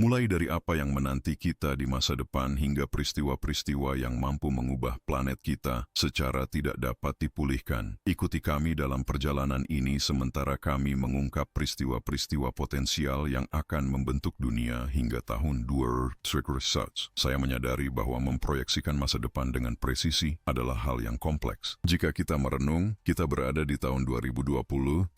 Mulai dari apa yang menanti kita di masa depan hingga peristiwa-peristiwa yang mampu mengubah planet kita secara tidak dapat dipulihkan. Ikuti kami dalam perjalanan ini sementara kami mengungkap peristiwa-peristiwa potensial yang akan membentuk dunia hingga tahun 2030. Saya menyadari bahwa memproyeksikan masa depan dengan presisi adalah hal yang kompleks. Jika kita merenung, kita berada di tahun 2020,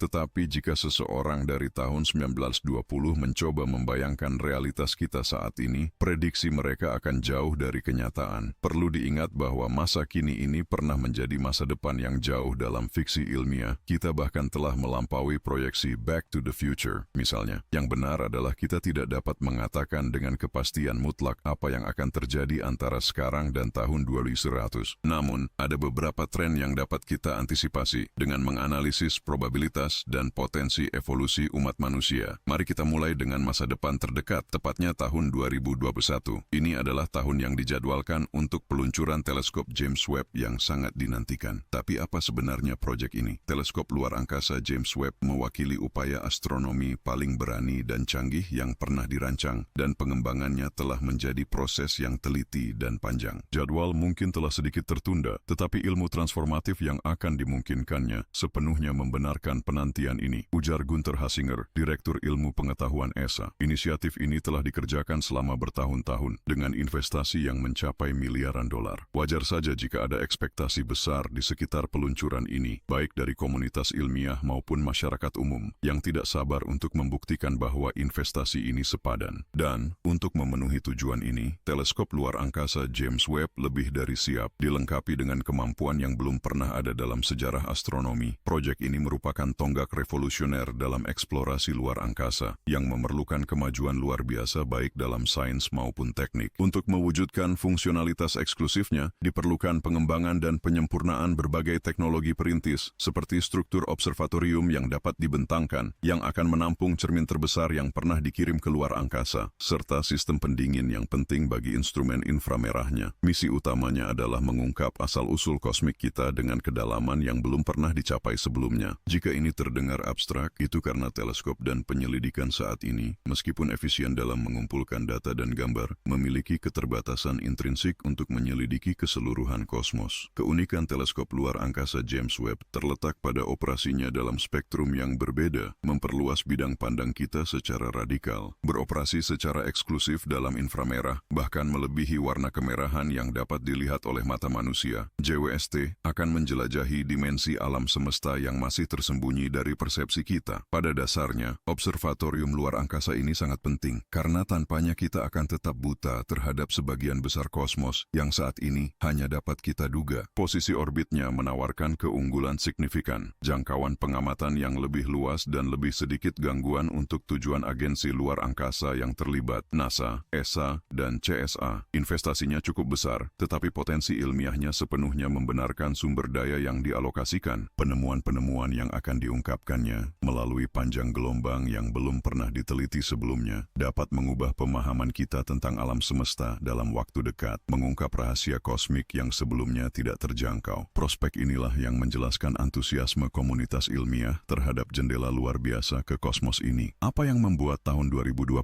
tetapi jika seseorang dari tahun 1920 mencoba membayangkan realitas kita saat ini, prediksi mereka akan jauh dari kenyataan. Perlu diingat bahwa masa kini ini pernah menjadi masa depan yang jauh dalam fiksi ilmiah. Kita bahkan telah melampaui proyeksi Back to the Future. Misalnya, yang benar adalah kita tidak dapat mengatakan dengan kepastian mutlak apa yang akan terjadi antara sekarang dan tahun 2100. Namun, ada beberapa tren yang dapat kita antisipasi dengan menganalisis probabilitas dan potensi evolusi umat manusia. Mari kita mulai dengan masa depan terdekat, tepatnya tahun 2021. Ini adalah tahun yang dijadwalkan untuk peluncuran teleskop James Webb yang sangat dinantikan. Tapi apa sebenarnya proyek ini? Teleskop luar angkasa James Webb mewakili upaya astronomi paling berani dan canggih yang pernah dirancang, dan pengembangannya telah menjadi proses yang teliti dan panjang. Jadwal mungkin telah sedikit tertunda, tetapi ilmu transformatif yang akan dimungkinkannya sepenuhnya membenarkan penantian ini, ujar Gunther Hasinger, Direktur Ilmu Pengetahuan ESA. Inisiatif ini telah dikerjakan selama bertahun-tahun dengan investasi yang mencapai miliaran dolar. Wajar saja jika ada ekspektasi besar di sekitar peluncuran ini, baik dari komunitas ilmiah maupun masyarakat umum, yang tidak sabar untuk membuktikan bahwa investasi ini sepadan. Dan, untuk memenuhi tujuan ini, teleskop luar angkasa James Webb lebih dari siap, dilengkapi dengan kemampuan yang belum pernah ada dalam sejarah astronomi. Proyek ini merupakan tonggak revolusioner dalam eksplorasi luar angkasa, yang memerlukan kemajuan luar biasa baik dalam sains maupun teknik. Untuk mewujudkan fungsionalitas eksklusifnya, diperlukan pengembangan dan penyempurnaan berbagai teknologi perintis, seperti struktur observatorium yang dapat dibentangkan, yang akan menampung cermin terbesar yang pernah dikirim ke luar angkasa, serta sistem pendingin yang penting bagi instrumen inframerahnya. Misi utamanya adalah mengungkap asal-usul kosmik kita dengan kedalaman yang belum pernah dicapai sebelumnya. Jika ini terdengar abstrak, itu karena teleskop dan penyelidikan saat ini, meskipun efisien dalam mengumpulkan data dan gambar, memiliki keterbatasan intrinsik untuk menyelidiki keseluruhan kosmos. Keunikan teleskop luar angkasa James Webb terletak pada operasinya dalam spektrum yang berbeda, memperluas bidang pandang kita secara radikal, beroperasi secara eksklusif dalam inframerah, bahkan melebihi warna kemerahan yang dapat dilihat oleh mata manusia. JWST akan menjelajahi dimensi alam semesta yang masih tersembunyi dari persepsi kita. Pada dasarnya, observatorium luar angkasa ini sangat penting, karena tanpanya kita akan tetap buta terhadap sebagian besar kosmos yang saat ini hanya dapat kita duga. Posisi orbitnya menawarkan keunggulan signifikan, jangkauan pengamatan yang lebih luas dan lebih sedikit gangguan untuk tujuan agensi luar angkasa yang terlibat, NASA, ESA, dan CSA. Investasinya cukup besar, tetapi potensi ilmiahnya sepenuhnya membenarkan sumber daya yang dialokasikan. Penemuan-penemuan yang akan diungkapkannya melalui panjang gelombang yang belum pernah diteliti sebelumnya dapat mengubah pemahaman kita tentang alam semesta dalam waktu dekat, mengungkap rahasia kosmik yang sebelumnya tidak terjangkau. Prospek inilah yang menjelaskan antusiasme komunitas ilmiah terhadap jendela luar biasa ke kosmos ini. Apa yang membuat tahun 2021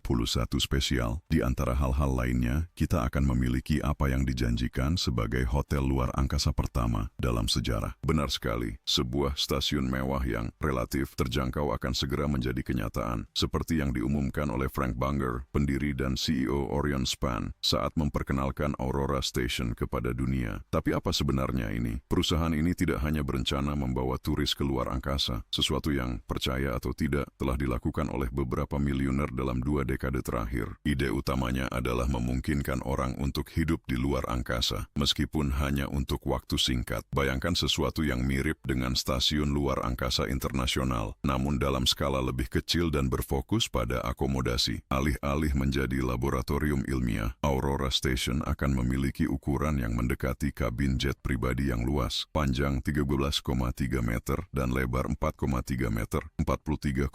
spesial? Di antara hal-hal lainnya, kita akan memiliki apa yang dijanjikan sebagai hotel luar angkasa pertama dalam sejarah. Benar sekali, sebuah stasiun mewah yang relatif terjangkau akan segera menjadi kenyataan, seperti yang diumumkan oleh Frank Banger, pendiri dan CEO Orion Span, saat memperkenalkan Aurora Station kepada dunia. Tapi apa sebenarnya ini? Perusahaan ini tidak hanya berencana membawa turis ke luar angkasa, sesuatu yang, percaya atau tidak, telah dilakukan oleh beberapa miliuner dalam 2 dekade terakhir. Ide utamanya adalah memungkinkan orang untuk hidup di luar angkasa, meskipun hanya untuk waktu singkat. Bayangkan sesuatu yang mirip dengan stasiun luar angkasa internasional, namun dalam skala lebih kecil dan berfokus pada akomodasi. Alih-alih menjadi laboratorium ilmiah, Aurora Station akan memiliki ukuran yang mendekati kabin jet pribadi yang luas, panjang 13,3 meter dan lebar 4,3 meter, 43,5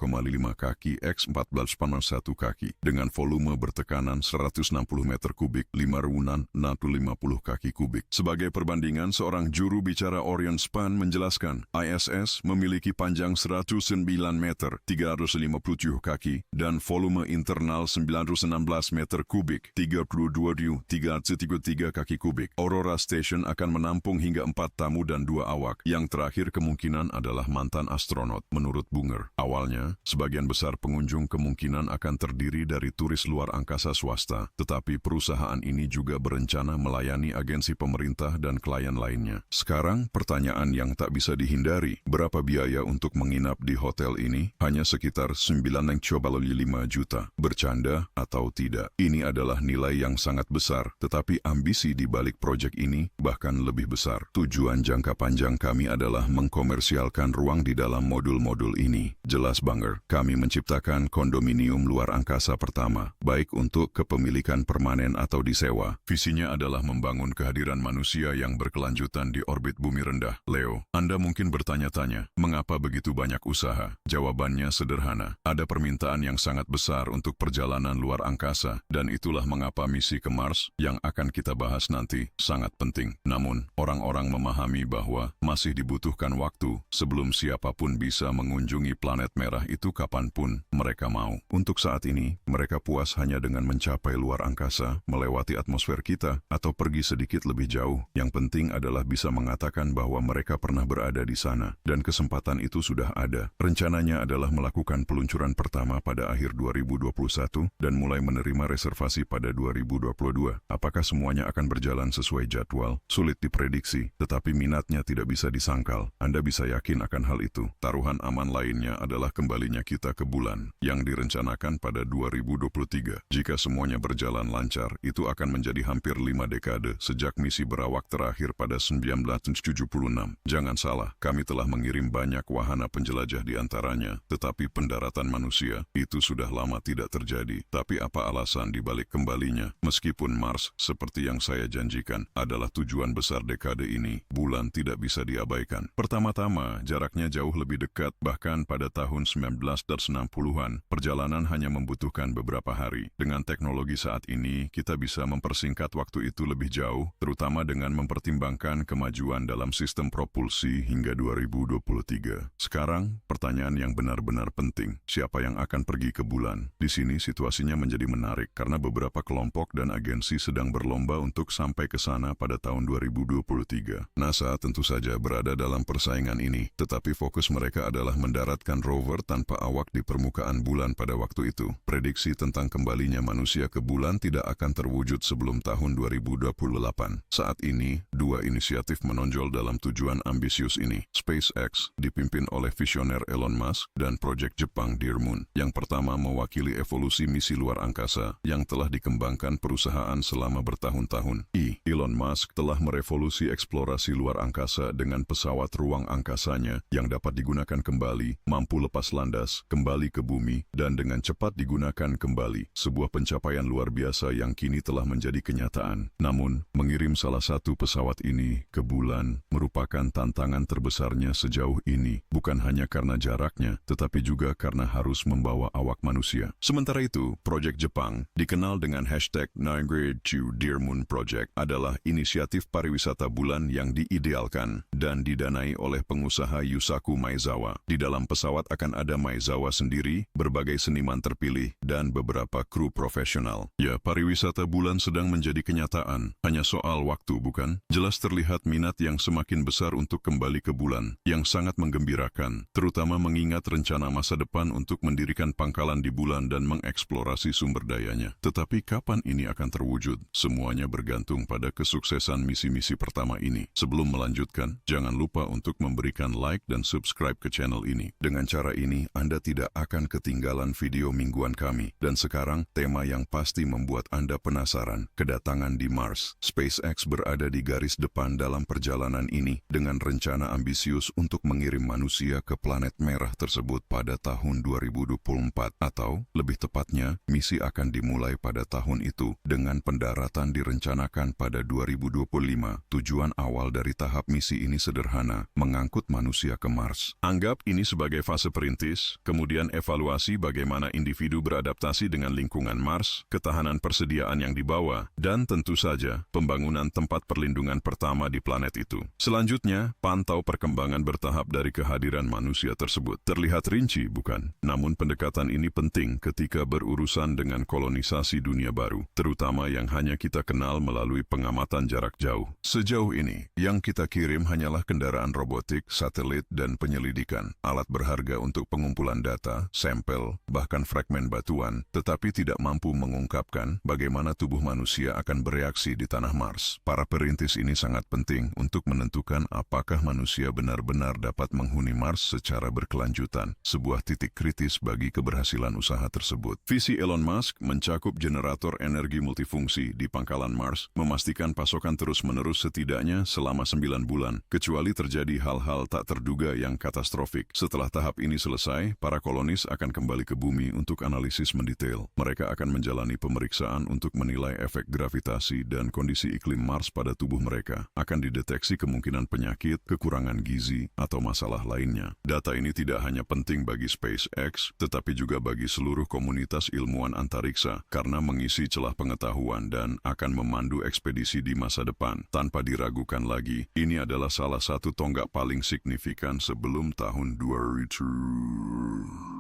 kaki x 14,1 kaki, dengan volume bertekanan 160 meter kubik, 5 runan 650 kaki kubik. Sebagai perbandingan, seorang juru bicara Orion Span menjelaskan, ISS memiliki panjang 109 meter, 357 kaki, dan volume internal 916 meter kubik, 32.333 kaki kubik. Aurora Station akan menampung hingga 4 tamu dan 2 awak. Yang terakhir kemungkinan adalah mantan astronot, menurut Bunger. Awalnya, sebagian besar pengunjung kemungkinan akan terdiri dari turis luar angkasa swasta, tetapi perusahaan ini juga berencana melayani agensi pemerintah dan klien lainnya. Sekarang, pertanyaan yang tak bisa dihindari, berapa biaya untuk menginap di hotel ini? Hanya sekitar 9,5 juta. Bercanda atau tidak? Ini adalah nilai yang sangat besar, tetapi ambisi di balik proyek ini bahkan lebih besar. Tujuan jangka panjang kami adalah mengkomersialkan ruang di dalam modul-modul ini. Jelas Bunger, kami menciptakan kondominium luar angkasa pertama, baik untuk kepemilikan permanen atau disewa. Visinya adalah membangun kehadiran manusia yang berkelanjutan di orbit bumi rendah. Leo, Anda mungkin bertanya-tanya, mengapa begitu banyak usaha? Jawabannya sederhana, ada permintaan yang sangat besar untuk perjalanan luar angkasa, dan itulah mengapa misi ke Mars, yang akan kita bahas nanti, sangat penting. Namun, orang-orang memahami bahwa masih dibutuhkan waktu sebelum siapapun bisa mengunjungi planet merah itu kapanpun mereka mau. Untuk saat ini, mereka puas hanya dengan mencapai luar angkasa, melewati atmosfer kita, atau pergi sedikit lebih jauh. Yang penting adalah bisa mengatakan bahwa mereka pernah berada di sana, dan kesempatan itu sudah ada. Rencananya adalah melakukan peluncuran pertama pada akhir 2021 dan mulai menerima reservasi pada 2022. Apakah semuanya akan berjalan sesuai jadwal? Sulit diprediksi, tetapi minatnya tidak bisa disangkal. Anda bisa yakin akan hal itu. Taruhan aman lainnya adalah kembalinya kita ke bulan, yang direncanakan pada 2023. Jika semuanya berjalan lancar, itu akan menjadi hampir 5 dekade sejak misi berawak terakhir pada 1976. Jangan salah, kami telah mengirim banyak wahana penjelajah di antaranya, tetapi pendaratan manusia itu sudah lama tidak terjadi. Tapi apa alasan dibalik kembalinya? Meskipun Mars, seperti yang saya janjikan, adalah tujuan besar dekade ini, bulan tidak bisa diabaikan. Pertama-tama, jaraknya jauh lebih dekat, bahkan pada tahun 1960-an, perjalanan hanya membutuhkan beberapa hari. Dengan teknologi saat ini, kita bisa mempersingkat waktu itu lebih jauh, terutama dengan mempertimbangkan kemajuan dalam sistem propulsi hingga 2023. Sekarang, pertanyaan yang benar-benar penting, siapa yang akan pergi ke bulan? Di sini situasinya menjadi menarik karena beberapa kelompok dan agensi sedang berlomba untuk sampai ke sana pada tahun 2023. NASA tentu saja berada dalam persaingan ini, tetapi fokus mereka adalah mendaratkan rover tanpa awak di permukaan bulan pada waktu itu. Prediksi tentang kembalinya manusia ke bulan tidak akan terwujud sebelum tahun 2028. Saat ini, 2 inisiatif menonjol dalam tujuan ambisius ini. SpaceX, dipimpin oleh visioner Elon Musk, dan proyek Jepang Dear Moon. Yang pertama mewakili evolusi misi luar angkasa yang telah dikembangkan perusahaan selama bertahun-tahun. Elon Musk telah merevolusi eksplorasi luar angkasa dengan pesawat ruang angkasanya yang dapat digunakan kembali, mampu lepas landas, kembali ke bumi, dan dengan cepat digunakan kembali. Sebuah pencapaian luar biasa yang kini telah menjadi kenyataan. Namun, mengirim salah satu pesawat ini ke bulan merupakan tantangan terbesarnya sejauh ini, bukan hanya karena jaraknya, tetapi juga karena harus membawa awak manusia. Sementara itu, proyek Jepang, dikenal dengan hashtag 9Grade2 Dear Moon Project, adalah inisiatif pariwisata bulan yang diidealkan dan didanai oleh pengusaha Yusaku Maezawa. Di dalam pesawat akan ada Maezawa sendiri, berbagai seniman terpilih, dan beberapa kru profesional. Ya, pariwisata bulan sedang menjadi kenyataan. Hanya soal waktu, bukan? Jelas terlihat minat yang semakin besar untuk kembali ke bulan, yang sangat menggembirakan, terutama mengingat rencana masa depan untuk mendirikan pangkalan di bulan dan mengeksplorasi sumber dayanya. Tetapi kapan ini akan terwujud? Semuanya bergantung pada kesuksesan misi-misi pertama ini. Sebelum melanjutkan, jangan lupa untuk memberikan like dan subscribe ke channel ini. Dengan cara ini, Anda tidak akan ketinggalan video mingguan kami. Dan sekarang, tema yang pasti membuat Anda penasaran, kedatangan di Mars. SpaceX berada di garis depan dalam perjalanan ini dengan rencana ambisius untuk mengirim manusia ke planet merah tersebut pada tahun 2024, atau lebih tepatnya, misi akan dimulai pada tahun itu dengan pendaratan direncanakan pada 2025. Tujuan awal dari tahap misi ini sederhana, mengangkut manusia ke Mars. Anggap ini sebagai fase perintis, kemudian evaluasi bagaimana individu beradaptasi dengan lingkungan Mars, ketahanan persediaan yang dibawa, dan tentu saja pembangunan tempat perlindungan pertama di planet itu. Selanjutnya, pantau perkembangan bertahap dari kehadiran manusia tersebut. Terlihat rinci, bukan? Namun pendekatan ini penting ketika berurusan dengan kolonisasi dunia baru, terutama yang hanya kita kenal melalui pengamatan jarak jauh. Sejauh ini, yang kita kirim hanyalah kendaraan robotik, satelit, dan penyelidikan, alat berharga untuk pengumpulan data, sampel, bahkan fragmen batuan, tetapi tidak mampu mengungkapkan bagaimana tubuh manusia akan bereaksi di tanah Mars. Para perintis ini sangat penting untuk menentukan apakah manusia benar-benar dapat menghuni Mars secara berkelanjutan, sebuah titik kritis bagi keberhasilan usaha tersebut. Visi Elon Musk mencakup generator energi multifungsi di pangkalan Mars, memastikan pasokan terus-menerus setidaknya selama 9 bulan, kecuali terjadi hal-hal tak terduga yang katastrofik. Setelah tahap ini selesai, para kolonis akan kembali ke bumi untuk analisis mendetail. Mereka akan menjalani pemeriksaan untuk menilai efek gravitasi dan kondisi iklim Mars pada tubuh mereka. Akan dideteksi kemungkinan penyakit, kekurangan gizi, atau masalah lainnya. Data ini tidak hanya penting bagi SpaceX, tetapi juga bagi seluruh komunitas ilmuwan antariksa, karena mengisi celah pengetahuan dan akan memandu ekspedisi di masa depan. Tanpa diragukan lagi, ini adalah salah satu tonggak paling signifikan sebelum tahun 2000.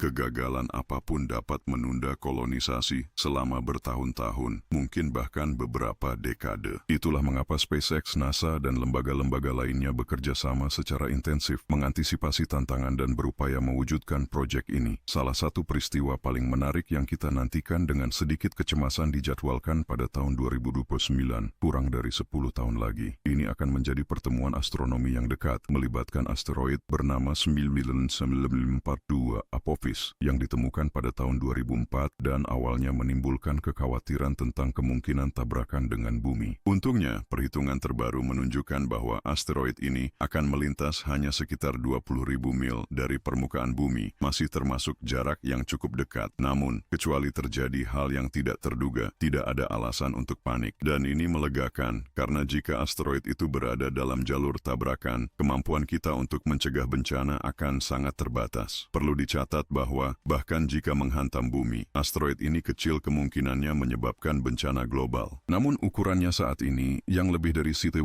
Kegagalan apapun dapat menunda kolonisasi selama bertahun-tahun, mungkin bahkan beberapa dekade. Itulah mengapa SpaceX, NASA, dan lembaga-lembaga lainnya bekerja sama secara intensif mengantisipasi tantangan dan berupaya mewujudkan proyek ini. Salah satu peristiwa paling menarik yang kita nantikan dengan sedikit kecemasan dijadwalkan pada tahun 2029, kurang dari 10 tahun lagi. Ini akan menjadi pertemuan astronomi yang dekat, melibatkan asteroid bernama 9942 Apophis yang ditemukan pada tahun 2004 dan awalnya menimbulkan kekhawatiran tentang kemungkinan tabrakan dengan bumi. Untungnya, perhitungan terbaru menunjukkan bahwa asteroid ini akan melintas hanya sekitar 20.000 mil dari permukaan bumi, masih termasuk jarak yang cukup dekat. Namun, kecuali terjadi hal yang tidak terduga, tidak ada alasan untuk panik. Dan ini melegakan, karena jika asteroid itu berada dalam jalur tabrakan, kemampuan kita untuk mencegah bencana akan sangat terbatas. Perlu dicatat bahwa bahkan jika menghantam bumi, asteroid ini kecil kemungkinannya menyebabkan bencana global. Namun ukurannya saat ini, yang lebih dari 1.200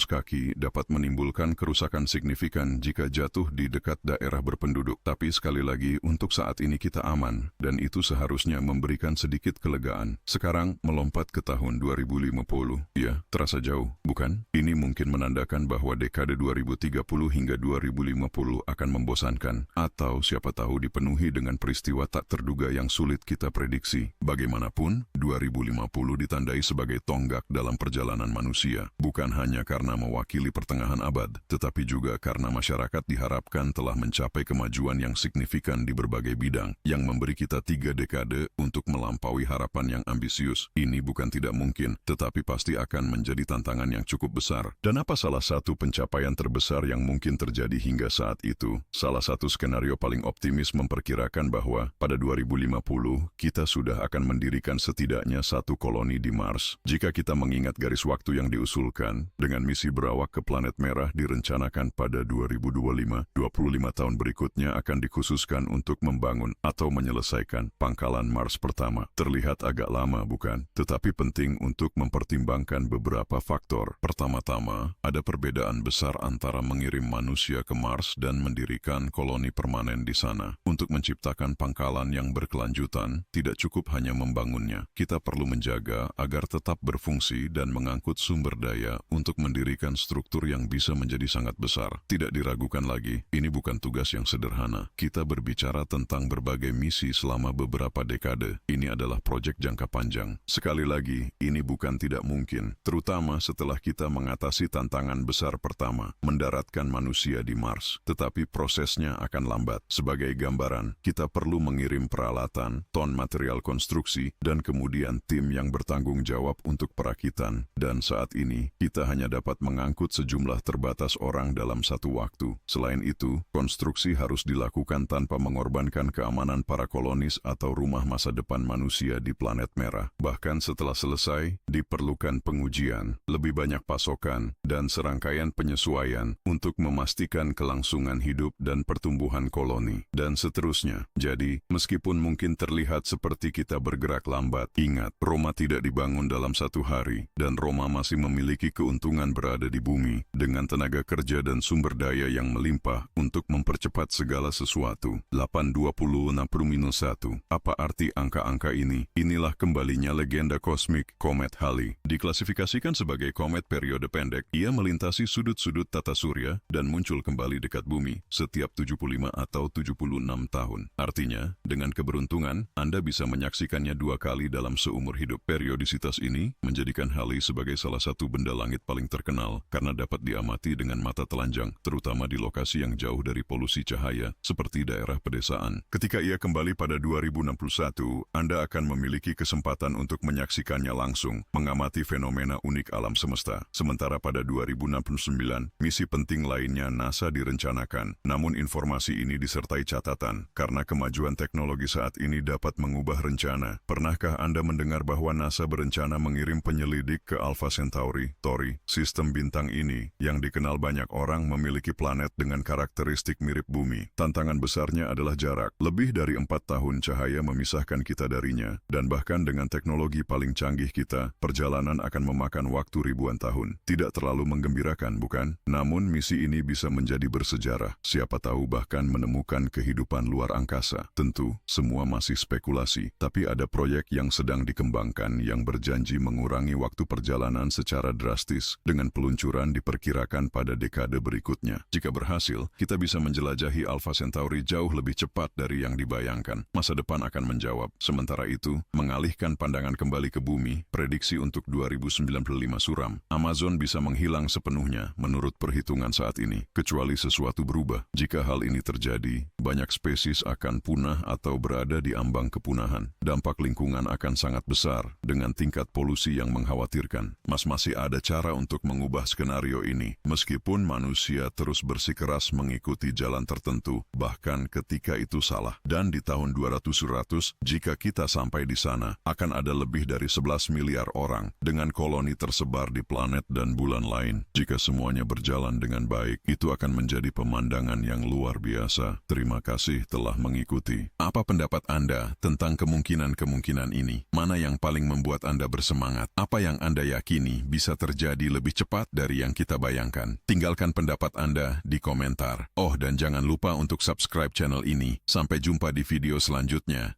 kaki, dapat menimbulkan kerusakan signifikan jika jatuh di dekat daerah berpenduduk. Tapi sekali lagi, untuk saat ini kita aman, dan itu seharusnya memberikan sedikit kelegaan. Sekarang, melompat ke tahun 2050. Ya, terasa jauh, bukan? Ini mungkin menandakan bahwa dekade 2030 hingga 2050 akan membosankan, atau siapa tahu dipenuhi dengan peristiwa tak terduga yang sulit kita prediksi. Bagaimanapun, 2050 ditandai sebagai tonggak dalam perjalanan manusia, bukan hanya karena mewakili pertengahan abad, tetapi juga karena masyarakat diharapkan telah mencapai kemajuan yang signifikan di berbagai bidang, yang memberi kita 3 dekade untuk melampaui harapan yang ambisius. Ini bukan tidak mungkin, tetapi pasti akan menjadi tantangan yang cukup besar. Dan apa salah satu pencapaian terbesar yang mungkin terjadi hingga saat itu? Salah satu skenario paling optimis memperkirakan bahwa pada 2050 kita sudah akan mendirikan setidaknya 1 koloni di Mars. Jika kita mengingat garis waktu yang diusulkan, dengan misi berawak ke planet merah direncanakan pada 2025, 25 tahun berikutnya akan dikhususkan untuk membangun atau menyelesaikan pangkalan Mars pertama. Terlihat agak lama, bukan? Tetapi penting untuk mempertimbangkan beberapa faktor. Pertama-tama, ada perbedaan besar antara mengirim manusia ke Mars dan mendirikan koloni permanen di sana. Untuk menciptakan pangkalan yang berkelanjutan, tidak cukup hanya membangunnya. Kita perlu menjaga agar tetap berfungsi dan mengangkut sumber daya untuk mendirikan struktur yang bisa menjadi sangat besar. Tidak diragukan lagi, ini bukan tugas yang sederhana. Kita berbicara tentang berbagai misi selama beberapa dekade. Ini adalah proyek jangka panjang. Sekali lagi, ini bukan tidak mungkin, terutama setelah kita mengatasi tantangan besar pertama, mendaratkan manusia di Mars. Tetapi prosesnya akan lambat. Sebagai gambaran, kita perlu mengirim peralatan, ton material konstruksi, dan kemudian tim yang bertanggung jawab untuk perakitan. Dan saat ini, kita hanya dapat mengangkut sejumlah terbatas orang dalam satu waktu. Selain itu, konstruksi harus dilakukan tanpa mengorbankan keamanan para kolonis atau rumah masa depan manusia di planet merah. Bahkan setelah selesai, diperlukan pengujian, lebih banyak pasokan, dan serangkaian penyesuaian untuk memastikan kelangsungan hidup dan pertumbuhan koloni. Dan setelah seterusnya. Jadi, meskipun mungkin terlihat seperti kita bergerak lambat, ingat, Roma tidak dibangun dalam satu hari, dan Roma masih memiliki keuntungan berada di bumi, dengan tenaga kerja dan sumber daya yang melimpah untuk mempercepat segala sesuatu. 8:20:1. Apa arti angka-angka ini? Inilah kembalinya legenda kosmik, Komet Halley. Diklasifikasikan sebagai komet periode pendek, ia melintasi sudut-sudut tata surya dan muncul kembali dekat bumi setiap 75 atau 76 tahun. Artinya, dengan keberuntungan, Anda bisa menyaksikannya 2 kali dalam seumur hidup. Periodisitas ini menjadikan Halley sebagai salah satu benda langit paling terkenal karena dapat diamati dengan mata telanjang, terutama di lokasi yang jauh dari polusi cahaya, seperti daerah pedesaan. Ketika ia kembali pada 2061, Anda akan memiliki kesempatan untuk menyaksikannya langsung, mengamati fenomena unik alam semesta. Sementara pada 2069, misi penting lainnya NASA direncanakan. Namun informasi ini disertai catatan, karena kemajuan teknologi saat ini dapat mengubah rencana. Pernahkah Anda mendengar bahwa NASA berencana mengirim penyelidik ke Alpha Centauri, Tori? Sistem bintang ini, yang dikenal banyak orang, memiliki planet dengan karakteristik mirip bumi. Tantangan besarnya adalah jarak. Lebih dari 4 tahun cahaya memisahkan kita darinya, dan bahkan dengan teknologi paling canggih kita, perjalanan akan memakan waktu ribuan tahun. Tidak terlalu menggembirakan, bukan? Namun misi ini bisa menjadi bersejarah. Siapa tahu bahkan menemukan kehidupan luar angkasa. Tentu, semua masih spekulasi, tapi ada proyek yang sedang dikembangkan yang berjanji mengurangi waktu perjalanan secara drastis, dengan peluncuran diperkirakan pada dekade berikutnya. Jika berhasil, kita bisa menjelajahi Alpha Centauri jauh lebih cepat dari yang dibayangkan. Masa depan akan menjawab. Sementara itu, mengalihkan pandangan kembali ke bumi, prediksi untuk 2095 suram. Amazon bisa menghilang sepenuhnya menurut perhitungan saat ini, kecuali sesuatu berubah. Jika hal ini terjadi, banyak spesies akan punah atau berada di ambang kepunahan. Dampak lingkungan akan sangat besar, dengan tingkat polusi yang mengkhawatirkan. Masih ada cara untuk mengubah skenario ini, meskipun manusia terus bersikeras mengikuti jalan tertentu, bahkan ketika itu salah. Dan di tahun 2100, jika kita sampai di sana, akan ada lebih dari 11 miliar orang, dengan koloni tersebar di planet dan bulan lain. Jika semuanya berjalan dengan baik, itu akan menjadi pemandangan yang luar biasa. Terima kasih telah mengikuti. Apa pendapat Anda tentang kemungkinan-kemungkinan ini? Mana yang paling membuat Anda bersemangat? Apa yang Anda yakini bisa terjadi lebih cepat dari yang kita bayangkan? Tinggalkan pendapat Anda di komentar. Oh, dan jangan lupa untuk subscribe channel ini. Sampai jumpa di video selanjutnya.